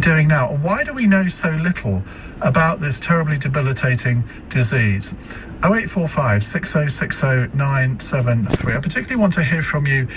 Doing now, and why do we know so little about this terribly debilitating disease? 0845 6060 973. I particularly want to hear from you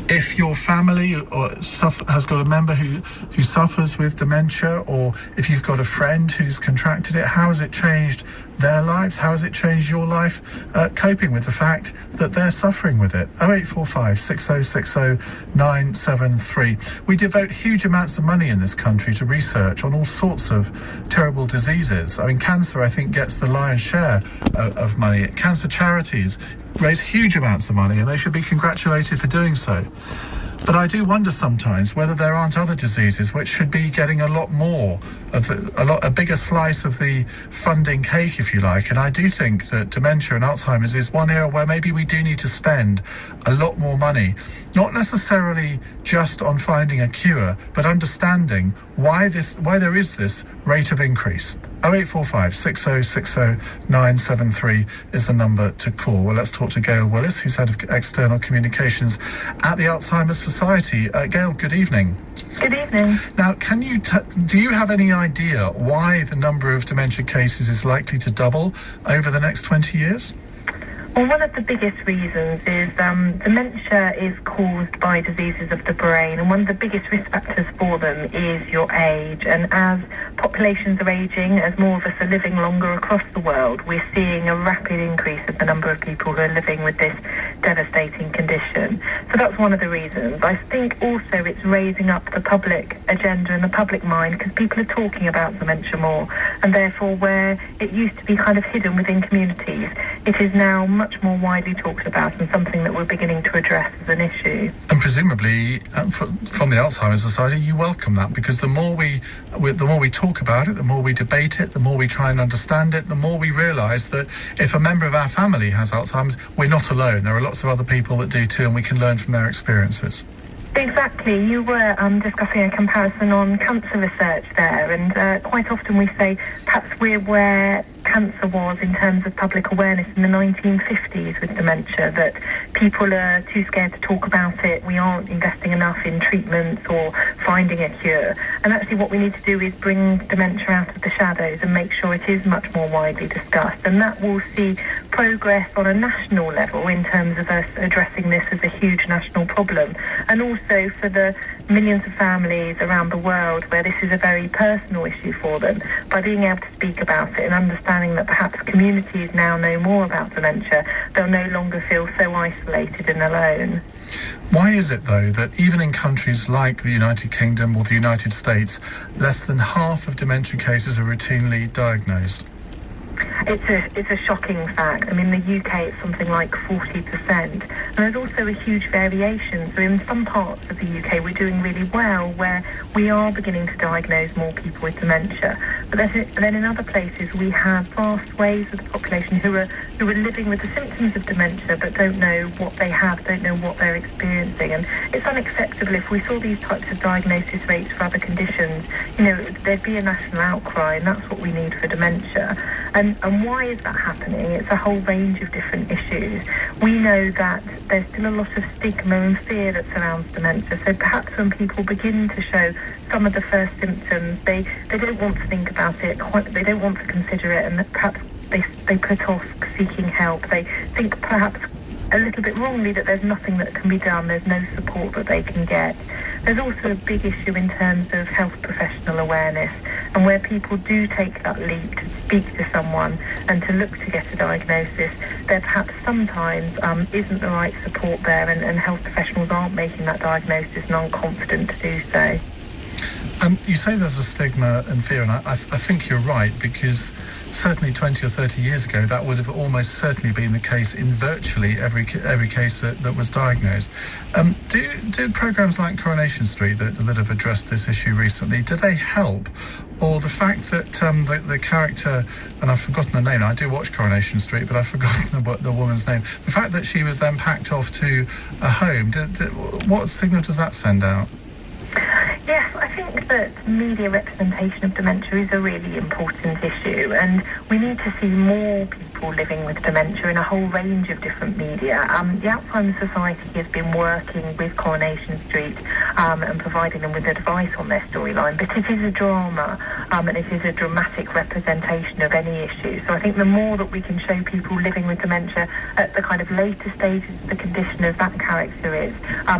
if your family has got a member who suffers with dementia, or if you've got a friend who's contracted it. How has it changed their lives? How has it changed your life coping with the fact that they're suffering with it? 0845 6060 973. We devote huge amounts of money in this country to research on all sorts of terrible diseases. I mean, cancer, I think, gets the lion's share of money. Cancer charities raise huge amounts of money, and they should be congratulated for doing so. But I do wonder sometimes whether there aren't other diseases which should be getting a lot more of a bigger slice of the funding cake, if you like. And I do think that dementia and Alzheimer's is one area where maybe we do need to spend a lot more money, not necessarily just on finding a cure, but understanding why there is this rate of increase. 0845 6060 973 is the number to call. Well, let's talk to Gail Willis, who's head of external communications at the Alzheimer's Society. Gail, good evening. Good evening. Now, do you have any idea why the number of dementia cases is likely to double over the next 20 years? Well, one of the biggest reasons is dementia is caused by diseases of the brain, and one of the biggest risk factors for them is your age. And as populations are aging, as more of us are living longer across the world, we're seeing a rapid increase of the number of people who are living with this devastating condition. So that's one of the reasons. I think also it's raising up the public agenda and the public mind, because people are talking about dementia more, and therefore where it used to be kind of hidden within communities, it is now much more widely talked about and something that we're beginning to address as an issue. And presumably, from the Alzheimer's Society, you welcome that, because the more we talk about it, the more we debate it, the more we try and understand it, the more we realise that if a member of our family has Alzheimer's, we're not alone. There are lots of other people that do too, and we can learn from their experiences. Exactly. You were discussing a comparison on cancer research there, and quite often we say perhaps we're where cancer was in terms of public awareness in the 1950s with dementia, that people are too scared to talk about it, we aren't investing enough in treatments or finding a cure. And actually what we need to do is bring dementia out of the shadows and make sure it is much more widely discussed, and that will see progress on a national level in terms of us addressing this as a huge national problem, and also for the millions of families around the world where this is a very personal issue for them. By being able to speak about it and understanding that perhaps communities now know more about dementia, they'll no longer feel so isolated and alone. Why is it, though, that even in countries like the United Kingdom or the United States, less than half of dementia cases are routinely diagnosed? It's a shocking fact. I mean, in the UK it's something like 40%. And there's also a huge variation. So in some parts of the UK we're doing really well, where we are beginning to diagnose more people with dementia. But then in other places we have vast swathes of the population who are living with the symptoms of dementia but don't know what they have, don't know what they're experiencing. And it's unacceptable. If we saw these types of diagnosis rates for other conditions, there'd be a national outcry, and that's what we need for dementia. And why is that happening? It's a whole range of different issues. We know that there's still a lot of stigma and fear that surrounds dementia. So perhaps when people begin to show some of the first symptoms, they don't want to think about it, they don't want to consider it, and perhaps they put off seeking help. They think perhaps a little bit wrongly that there's nothing that can be done, there's no support that they can get. There's also a big issue in terms of health professional awareness, and where people do take that leap to speak to someone and to look to get a diagnosis, there perhaps sometimes isn't the right support there, and health professionals aren't making that diagnosis and aren't confident to do so. You say there's a stigma and fear, and I think you're right, because certainly 20 or 30 years ago that would have almost certainly been the case in virtually every case that was diagnosed. Do programmes like Coronation Street that have addressed this issue recently, do they help? Or the fact that the character, and I've forgotten her name, I do watch Coronation Street, but I've forgotten the woman's name, the fact that she was then packed off to a home, what signal does that send out? Yes, I think that media representation of dementia is a really important issue, and we need to see more people living with dementia in a whole range of different media. The Alzheimer's Society has been working with Coronation Street and providing them with advice on their storyline, but it is a drama and it is a dramatic representation of any issue. So I think the more that we can show people living with dementia at the kind of later stages of the condition as that character is,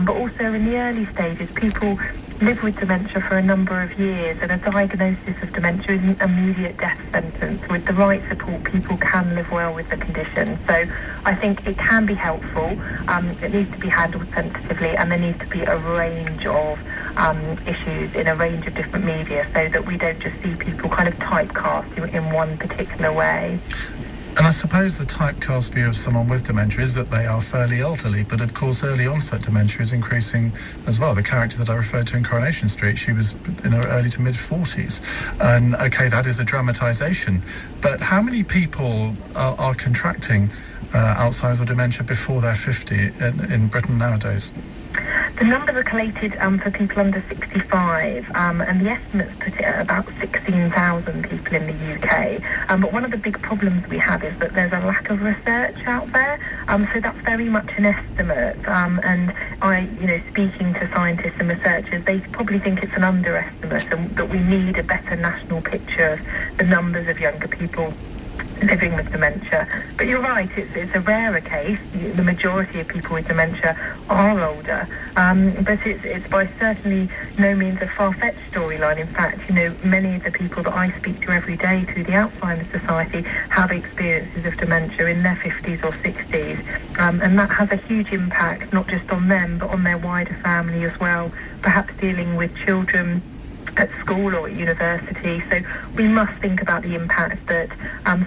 but also in the early stages, people live with dementia for a number of years, and a diagnosis of dementia is an immediate death sentence. With the right support, people can live well with the condition. So I think it can be helpful. It needs to be handled sensitively, and there needs to be a range of issues in a range of different media, so that we don't just see people kind of typecast in one particular way. And I suppose the typecast view of someone with dementia is that they are fairly elderly, but of course early onset dementia is increasing as well. The character that I referred to in Coronation Street, she was in her early to mid-40s. And okay, that is a dramatisation, but how many people are contracting Alzheimer's or dementia before they're 50 in Britain nowadays? The numbers are collated for people under 65, and the estimates put it at about 16,000 people in the UK. But one of the big problems we have is that there's a lack of research out there, so that's very much an estimate. And speaking to scientists and researchers, they probably think it's an underestimate, and that we need a better national picture of the numbers of younger people living with dementia. But you're right, it's a rarer case. The majority of people with dementia are older, but it's by certainly no means a far-fetched storyline. In fact, many of the people that I speak to every day through the Alzheimer's Society have experiences of dementia in their 50s or 60s, and that has a huge impact not just on them but on their wider family as well, perhaps dealing with children at school or at university. So we must think about the impact that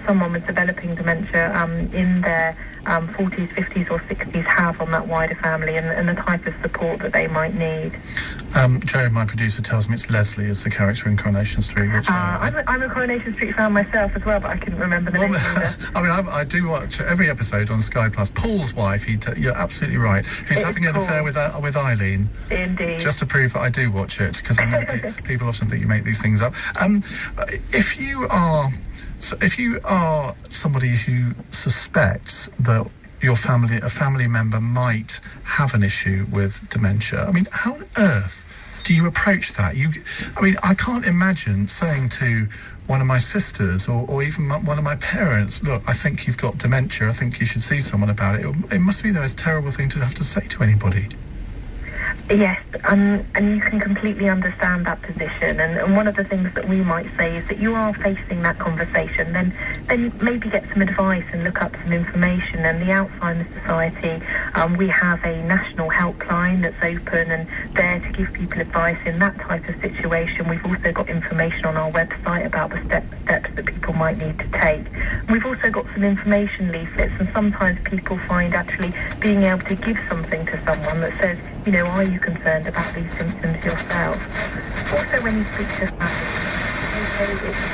someone with developing dementia in their 40s, 50s or 60s have on that wider family, and the type of support that they might need. Joe, my producer, tells me it's Leslie is the character in Coronation Street. Which I'm a Coronation Street fan myself as well, but I couldn't remember the name either. I mean, I do watch every episode on Sky Plus. Paul's wife, you're absolutely right, who's having an affair with Eileen. Indeed. Just to prove that I do watch it, because I know people often think you make these things up. If you are somebody who suspects that a family member might have an issue with dementia, I mean, how on earth do you approach that? I can't imagine saying to one of my sisters or even one of my parents, look, I think you've got dementia, I think you should see someone about it. It must be the most terrible thing to have to say to anybody. Yes, and you can completely understand that position. And one of the things that we might say is that you are facing that conversation, then maybe get some advice and look up some information. And the Alzheimer's Society, we have a national helpline that's open and there to give people advice in that type of situation. We've also got information on our website about the steps that people might need to take. We've also got some information leaflets, and sometimes people find actually being able to give something to someone that says, are you concerned about these symptoms yourself? Also, when you speak to family,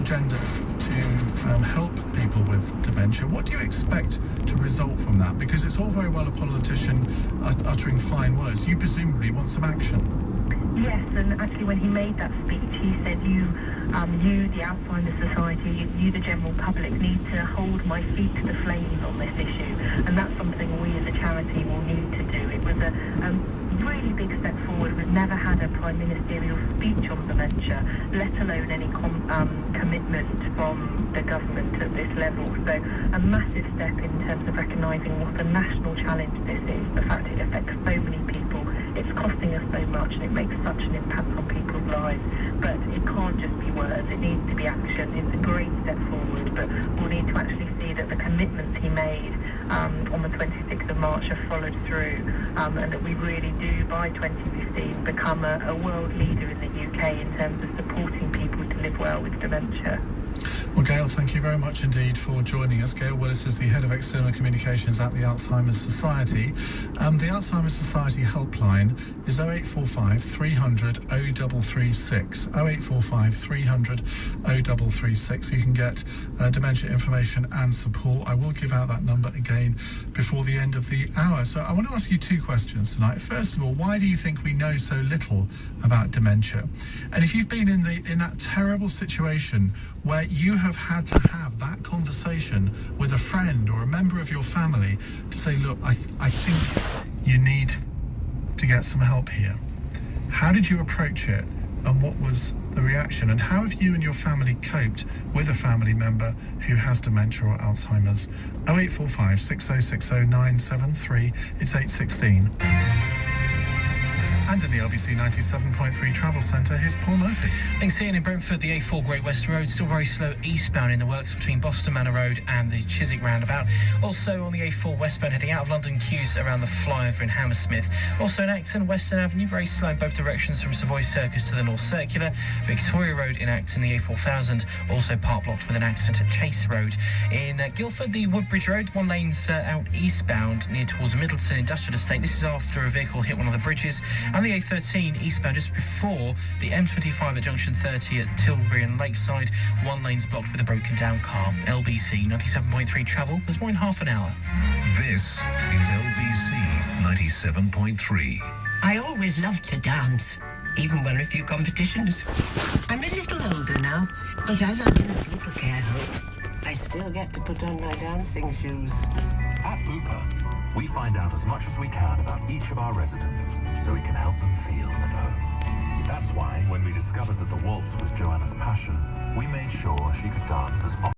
agenda to help people with dementia. What do you expect to result from that? Because it's all very well a politician uttering fine words. You presumably want some action. Yes, and actually when he made that speech, he said, you, the Alzheimer's Society, you, the general public, need to hold my feet to the flames on this issue. And that's something we as a charity will need to do. It was really big step forward. We've never had a prime ministerial speech on dementia, let alone any commitment from the government at this level. So a massive step in terms of recognising what a national challenge this is. The fact it affects so many people, it's costing us so much, and it makes such an impact on people's lives. But it can't just be words, it needs to be action. It's a great step forward, but we'll need to actually see that the commitments he made on the 26th of March are followed through, and that we really do, by 2015, become a world leader in the UK in terms of supporting people to live well with dementia. Well, Gail, thank you very much indeed for joining us. Gail Willis is the Head of External Communications at the Alzheimer's Society. The Alzheimer's Society helpline is 0845 300 0336. 0845 300 0336. You can get dementia information and support. I will give out that number again before the end of the hour. So I want to ask you two questions tonight. First of all, why do you think we know so little about dementia? And if you've been in that terrible situation where you have had to have that conversation with a friend or a member of your family to say, look, I think you need to get some help here. How did you approach it, and what was the reaction? And how have you and your family coped with a family member who has dementia or Alzheimer's? 0845 6060 973. It's 8:16. And in the LBC 97.3 Travel Centre, here's Paul Murphy. Thanks, Ian. In Brentford, the A4 Great Western Road still very slow eastbound in the works between Boston Manor Road and the Chiswick roundabout. Also on the A4 westbound heading out of London, queues around the flyover in Hammersmith. Also in Acton, Western Avenue, very slow in both directions from Savoy Circus to the North Circular. Victoria Road in Acton, the A4000, also part blocked with an accident at Chase Road. In Guildford, the Woodbridge Road, one lane's out eastbound near towards Middleton Industrial Estate. This is after a vehicle hit one of the bridges. And the A13 eastbound just before the M25 at junction 30 at Tilbury and Lakeside. One lane's blocked with a broken down car. LBC 97.3 travel. There's more in half an hour. This is LBC 97.3. I always loved to dance, even won a few competitions. I'm a little older now, but as I'm in a Bupa care home, I still get to put on my dancing shoes. At Bupa, we find out as much as we can about each of our residents so we can help them feel at home. That's why, when we discovered that the waltz was Joanna's passion, we made sure she could dance as often